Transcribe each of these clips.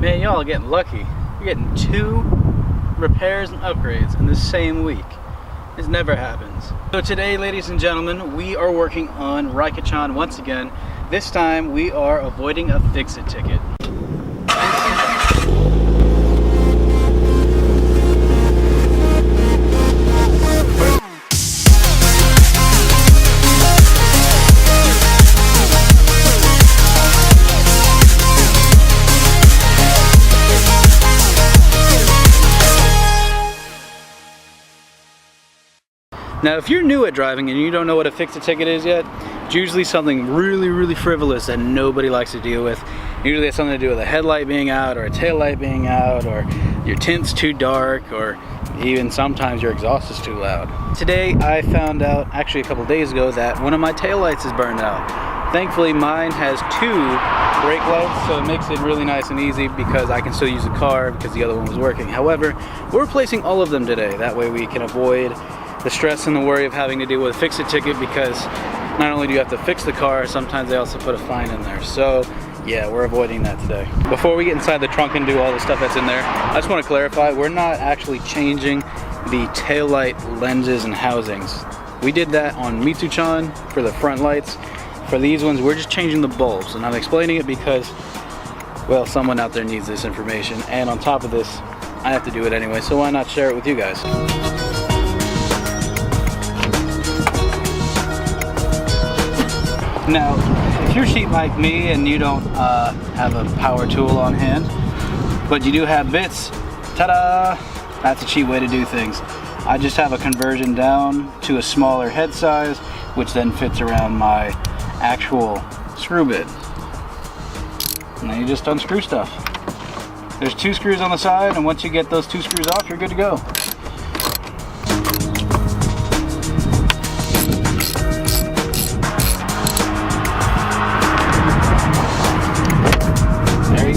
Man, y'all are getting lucky. You're getting 2 repairs and upgrades in the same week. This never happens. So today, ladies and gentlemen, we are working on Raika-Chan once again. This time we are avoiding a fix-it ticket. Now, if you're new at driving and you don't know what a fix-it ticket is yet, it's usually something really frivolous that nobody likes to deal with. Usually it's something to do with a headlight being out or a tail light being out, or your tint's too dark, or even sometimes your exhaust is too loud. Today I found out, actually a couple days ago, that one of my tail lights is burned out. Thankfully mine has 2 brake lights, so it makes it really nice and easy because I can still use the car because the other one was working. However, we're replacing all of them today. That way we can avoid the stress and the worry of having to deal with a fix-it ticket, because not only do you have to fix the car, sometimes they also put a fine in there. So yeah, we're avoiding that today. Before we get inside the trunk and do all the stuff that's in there, I just want to clarify, we're not actually changing the taillight lenses and housings. We did that on Mitsubishi for the front lights. For these ones, we're just changing the bulbs, and I'm explaining it because, well, someone out there needs this information, and on top of this, I have to do it anyway, so why not share it with you guys? Now, if you're cheap like me and you don't have a power tool on hand, but you do have bits, ta-da! That's a cheap way to do things. I just have a conversion down to a smaller head size, which then fits around my actual screw bit. And then you just unscrew stuff. There's 2 screws on the side, and once you get those 2 screws off, you're good to go.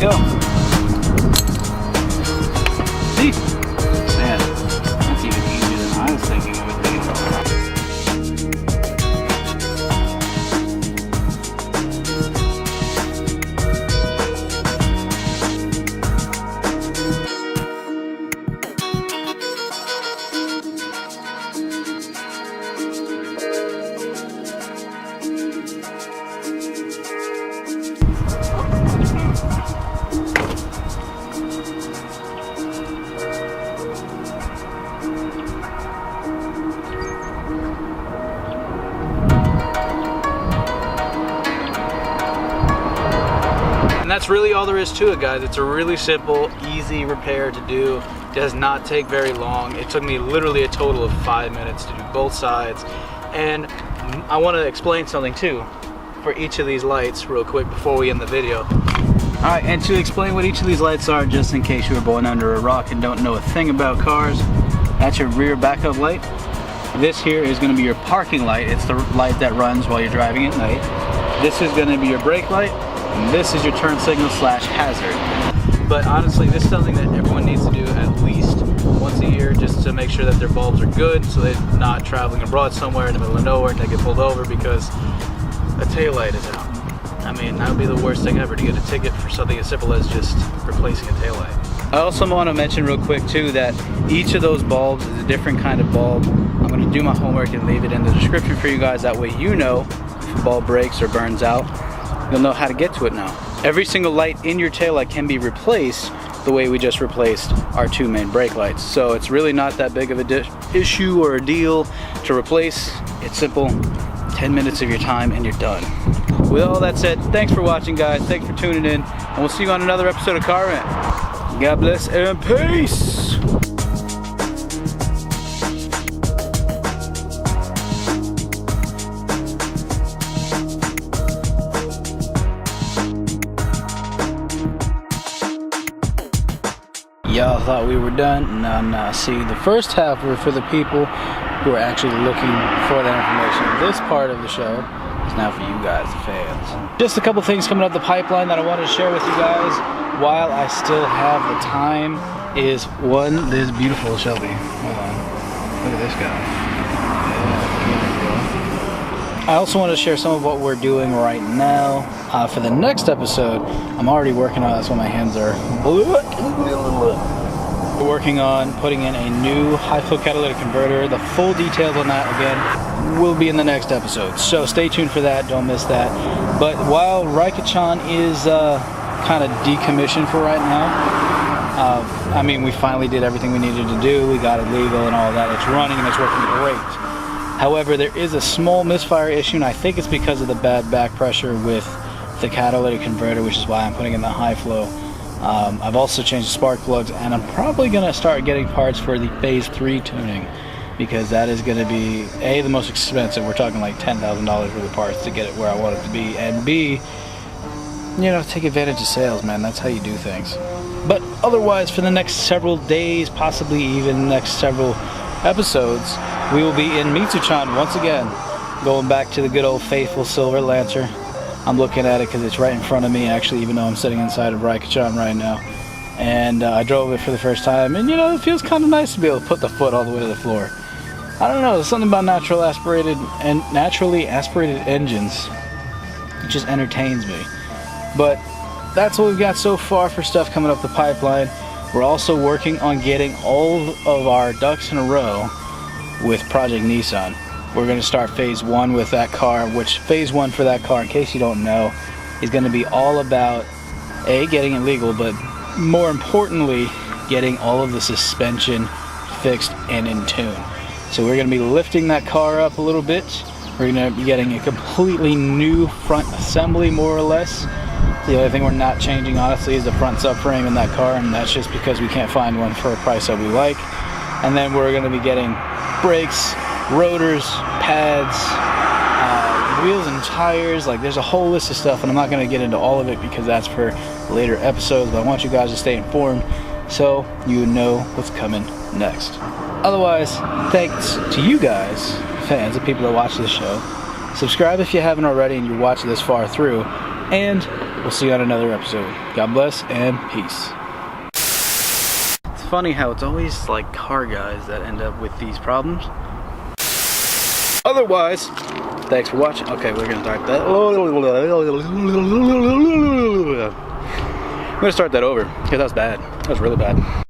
Go. See? Man, that's even easier than I was thinking it would be. And that's really all there is to it, guys. It's a really simple, easy repair to do. It does not take very long. It took me literally a total of 5 minutes to do both sides. And I want to explain something too for each of these lights real quick before we end the video. Alright, and to explain what each of these lights are, just in case you were born under a rock and don't know a thing about cars, that's your rear backup light. This here is going to be your parking light. It's the light that runs while you're driving at night. This is going to be your brake light. And this is your turn signal / hazard. But honestly, this is something that everyone needs to do at least once a year, just to make sure that their bulbs are good, so they're not traveling abroad somewhere in the middle of nowhere and they get pulled over because a tail light is out. I mean, that would be the worst thing ever, to get a ticket for something as simple as just replacing a tail light. I also want to mention real quick too that each of those bulbs is a different kind of bulb. I'm going to do my homework and leave it in the description for you guys. That way you know if a bulb breaks or burns out, you'll know how to get to it now. Every single light in your taillight can be replaced the way we just replaced our 2 main brake lights. So it's really not that big of a issue or a deal to replace. It's simple, 10 minutes of your time and you're done. With all that said, thanks for watching, guys. Thanks for tuning in, and we'll see you on another episode of Car Rant. God bless and peace. Y'all thought we were done? No. See, the first half were for the people who are actually looking for that information. This part of the show is now for you guys, the fans. Just a couple things coming up the pipeline that I wanted to share with you guys while I still have the time is, one, this beautiful Shelby. Hold on. Look at this guy. I also want to share some of what we're doing right now. For the next episode, I'm already working on, that's why my hands are... We're working on putting in a new high-flow catalytic converter. The full details on that, again, will be in the next episode. So stay tuned for that, don't miss that. But while Raika-Chan is kind of decommissioned for right now, I mean, we finally did everything we needed to do. We got it legal and all that. It's running and it's working great. However, there is a small misfire issue, and I think it's because of the bad back pressure with the catalytic converter, which is why I'm putting in the high flow. I've also changed the spark plugs, and I'm probably going to start getting parts for the phase 3 tuning, because that is going to be A, the most expensive. We're talking like $10,000 for the parts to get it where I want it to be, and B, you know, take advantage of sales, man. That's how you do things. But otherwise, for the next several days, possibly even the next several episodes, we will be in Mitsubishi once again, going back to the good old faithful Silver Lancer. I'm looking at it because it's right in front of me, actually, even though I'm sitting inside of Raika-Chan right now. And I drove it for the first time, and you know, it feels kind of nice to be able to put the foot all the way to the floor. I don't know, there's something about naturally aspirated engines. It just entertains me. But that's what we've got so far for stuff coming up the pipeline. We're also working on getting all of our ducks in a row with Project Nissan. We're going to start phase 1 with that car, which phase 1 for that car, in case you don't know, is going to be all about A, getting it legal, but more importantly, getting all of the suspension fixed and in tune. So we're going to be lifting that car up a little bit. We're going to be getting a completely new front assembly, more or less. The only thing we're not changing, honestly, is the front subframe in that car, and that's just because we can't find one for a price that we like. And then we're going to be getting brakes, rotors, pads, wheels and tires. Like, there's a whole list of stuff, and I'm not going to get into all of it because that's for later episodes, but I want you guys to stay informed so you know what's coming next. Otherwise, thanks to you guys, fans, the people that watch this show. Subscribe if you haven't already and you're watching this far through, and we'll see you on another episode. God bless and peace. It's funny how it's always like car guys that end up with these problems. Otherwise, thanks for watching. Okay, we're gonna start that. I'm gonna start that over because that was bad. That was really bad.